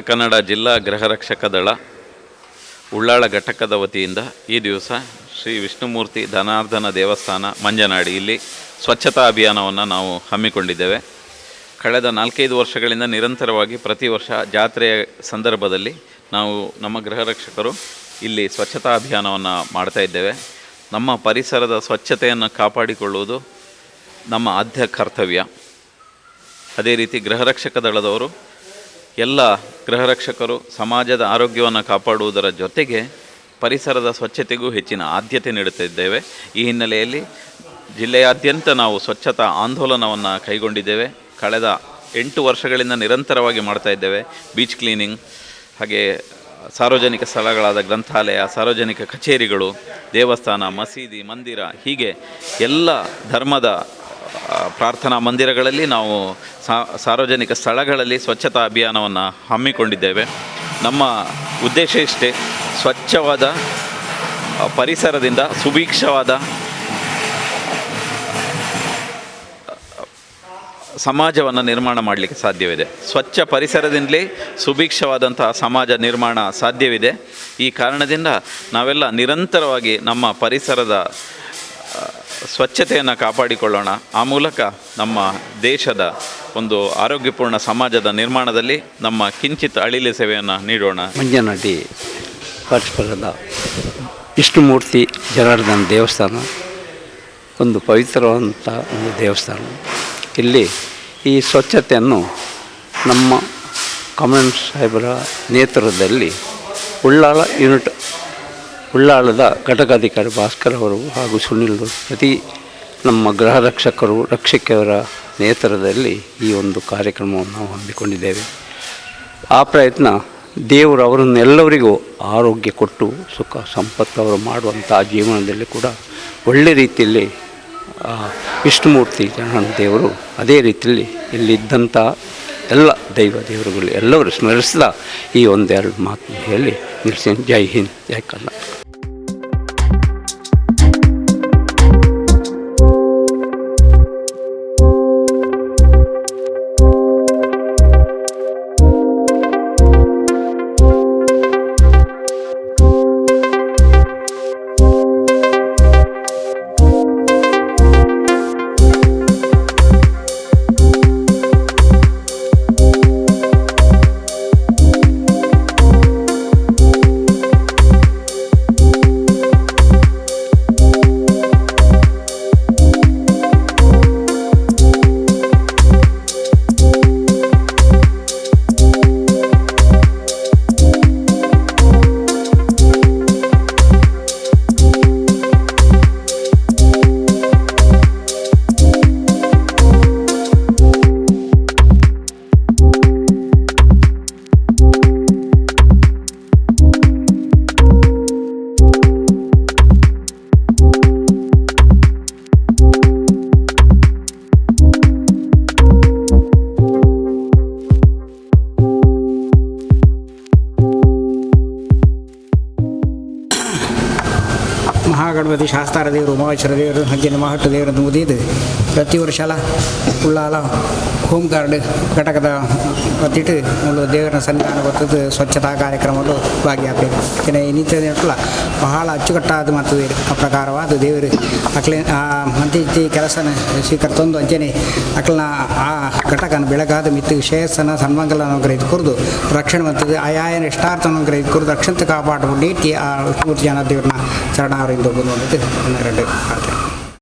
ಕನ್ನಡ ಜಿಲ್ಲಾ ಗೃಹರಕ್ಷಕ ದಳ ಉಳ್ಳಾಳ ಘಟಕದ ವತಿಯಿಂದ ಈ ದಿವಸ ಶ್ರೀ ವಿಷ್ಣುಮೂರ್ತಿ ಧನಾರ್ಧನ ದೇವಸ್ಥಾನ ಮಂಜನಾಡಿ ಇಲ್ಲಿ ಸ್ವಚ್ಛತಾ ಅಭಿಯಾನವನ್ನು ನಾವು ಹಮ್ಮಿಕೊಂಡಿದ್ದೇವೆ. ಕಳೆದ 4-5 ವರ್ಷಗಳಿಂದ ನಿರಂತರವಾಗಿ ಪ್ರತಿ ವರ್ಷ ಜಾತ್ರೆಯ ಸಂದರ್ಭದಲ್ಲಿ ನಾವು ನಮ್ಮ ಗೃಹರಕ್ಷಕರು ಇಲ್ಲಿ ಸ್ವಚ್ಛತಾ ಅಭಿಯಾನವನ್ನು ಮಾಡ್ತಾ ಇದ್ದೇವೆ. ನಮ್ಮ ಪರಿಸರದ ಸ್ವಚ್ಛತೆಯನ್ನು ಕಾಪಾಡಿಕೊಳ್ಳುವುದು ನಮ್ಮ ಆದ್ಯ ಕರ್ತವ್ಯ. ಅದೇ ರೀತಿ ಗೃಹರಕ್ಷಕ ದಳದವರು ಎಲ್ಲ ಗೃಹರಕ್ಷಕರು ಸಮಾಜದ ಆರೋಗ್ಯವನ್ನು ಕಾಪಾಡುವುದರ ಜೊತೆಗೆ ಪರಿಸರದ ಸ್ವಚ್ಛತೆಗೂ ಹೆಚ್ಚಿನ ಆದ್ಯತೆ ನೀಡುತ್ತಿದ್ದೇವೆ. ಈ ಹಿನ್ನೆಲೆಯಲ್ಲಿ ಜಿಲ್ಲೆಯಾದ್ಯಂತ ನಾವು ಸ್ವಚ್ಛತಾ ಆಂದೋಲನವನ್ನು ಕೈಗೊಂಡಿದ್ದೇವೆ. ಕಳೆದ 8 ವರ್ಷಗಳಿಂದ ನಿರಂತರವಾಗಿ ಮಾಡ್ತಾ ಇದ್ದೇವೆ. ಬೀಚ್ ಕ್ಲೀನಿಂಗ್, ಹಾಗೆ ಸಾರ್ವಜನಿಕ ಸ್ಥಳಗಳಾದ ಗ್ರಂಥಾಲಯ, ಸಾರ್ವಜನಿಕ ಕಚೇರಿಗಳು, ದೇವಸ್ಥಾನ, ಮಸೀದಿ, ಮಂದಿರ, ಹೀಗೆ ಎಲ್ಲ ಧರ್ಮದ ಪ್ರಾರ್ಥನಾ ಮಂದಿರಗಳಲ್ಲಿ ನಾವು ಸಾರ್ವಜನಿಕ ಸ್ಥಳಗಳಲ್ಲಿ ಸ್ವಚ್ಛತಾ ಅಭಿಯಾನವನ್ನು ಹಮ್ಮಿಕೊಂಡಿದ್ದೇವೆ. ನಮ್ಮ ಉದ್ದೇಶ ಇಷ್ಟೇ, ಸ್ವಚ್ಛವಾದ ಪರಿಸರದಿಂದ ಸುಭಿಕ್ಷವಾದ ಸಮಾಜವನ್ನು ನಿರ್ಮಾಣ ಮಾಡಲಿಕ್ಕೆ ಸಾಧ್ಯವಿದೆ. ಸ್ವಚ್ಛ ಪರಿಸರದಿಂದಲೇ ಸುಭಿಕ್ಷವಾದಂತಹ ಸಮಾಜ ನಿರ್ಮಾಣ ಸಾಧ್ಯವಿದೆ. ಈ ಕಾರಣದಿಂದ ನಾವೆಲ್ಲ ನಿರಂತರವಾಗಿ ನಮ್ಮ ಪರಿಸರದ ಸ್ವಚ್ಛತೆಯನ್ನು ಕಾಪಾಡಿಕೊಳ್ಳೋಣ. ಆ ಮೂಲಕ ನಮ್ಮ ದೇಶದ ಒಂದು ಆರೋಗ್ಯಪೂರ್ಣ ಸಮಾಜದ ನಿರ್ಮಾಣದಲ್ಲಿ ನಮ್ಮ ಕಿಂಚಿತ್ ಅಳಿಲೆ ಸೇವೆಯನ್ನು ನೀಡೋಣ. ಮಂಜನಾಡಿ ಪರಸ್ಪರದ ವಿಷ್ಣುಮೂರ್ತಿ ಜನಾರ್ದನ ದೇವಸ್ಥಾನ ಒಂದು ಪವಿತ್ರವಾದಂಥ ಒಂದು ದೇವಸ್ಥಾನ. ಇಲ್ಲಿ ಈ ಸ್ವಚ್ಛತೆಯನ್ನು ನಮ್ಮ ಕಮಾಂಡ್ ಸಾಹೇಬರ ನೇತೃತ್ವದಲ್ಲಿ ಉಳ್ಳಾಳದ ಘಟಕಾಧಿಕಾರಿ ಭಾಸ್ಕರ್ ಅವರು ಹಾಗೂ ಸುನಿಲ್ ಪ್ರತಿ ನಮ್ಮ ಗೃಹ ರಕ್ಷಕರ ನೇತೃತ್ವದಲ್ಲಿ ಈ ಒಂದು ಕಾರ್ಯಕ್ರಮವನ್ನು ನಾವು ಹಮ್ಮಿಕೊಂಡಿದ್ದೇವೆ. ಆ ಪ್ರಯತ್ನ ದೇವರು ಅವರನ್ನೆಲ್ಲರಿಗೂ ಆರೋಗ್ಯ ಕೊಟ್ಟು ಸುಖ ಸಂಪತ್ತು ಅವರು ಮಾಡುವಂಥ ಜೀವನದಲ್ಲಿ ಕೂಡ ಒಳ್ಳೆ ರೀತಿಯಲ್ಲಿ ವಿಷ್ಣುಮೂರ್ತಿ ಜನಾರ್ದನ ದೇವರು ಅದೇ ರೀತಿಯಲ್ಲಿ ಇಲ್ಲಿದ್ದಂಥ ಎಲ್ಲ ದೇವರುಗಳು ಎಲ್ಲರೂ ಸ್ಮರಿಸಿದ ಈ ಒಂದೆರಡು ಮಾತು ಹೇಳಿ ನಿಲ್ಸೇನೆ. ಜೈ ಹಿಂದ್, ಜೈ ಕನ್ನಡ. ಮಹಾಗಣಪತಿ ಶಾಸ್ತಾರ ದೇವರು, ಉಮಾವೇಶ್ವರ ದೇವರು, ಹಂಚಿನ ಮಹಟ್ಟು ದೇವರನ್ನು ಮುದಿದು ಪ್ರತಿ ವರ್ಷ ಉಳ್ಳಾಲ ಹೋಮ್ ಗಾರ್ಡ್ ಘಟಕದ ಹೊತ್ತಿಟ್ಟು ಒಂದು ದೇವರ ಸನ್ನಿಧಾನ ಗೊತ್ತದು ಸ್ವಚ್ಛತಾ ಕಾರ್ಯಕ್ರಮಗಳು ಭಾಗಿಯಾಗಬೇಕು. ಇನ್ನಿತರ ಬಹಳ ಅಚ್ಚುಕಟ್ಟಾದ ಮತ್ತು ಪ್ರಕಾರವಾದ ದೇವರು ಅಕ್ಲೆ ಮಂತಿ ಕೆಲಸನ ಸ್ವೀಕರ್ತೊಂದು ಅಂಚನೆ ಅಕ್ಲನ ಆ ಘಟಕನ ಬೆಳಗಾದ ಮಿತ್ತು ಶ್ರೇಯಸ್ಸನ ಸನ್ಮಂಗಲನ ಗ್ರಹಿತು ಕುರಿದು ರಕ್ಷಣೆ ಮತ್ತು ಆಯಾಯನ ಇಷ್ಟಾರ್ಥನ ಗ್ರಹಿತು ಕುರಿದು ರಕ್ಷಣೆ ಕಾಪಾಡು ನೀತಿ ಆ ಮೂರ್ತಿ ಜನ ದೇವ್ರನ್ನ ಶರಣಾವರಿಂದ ಬಂದು 12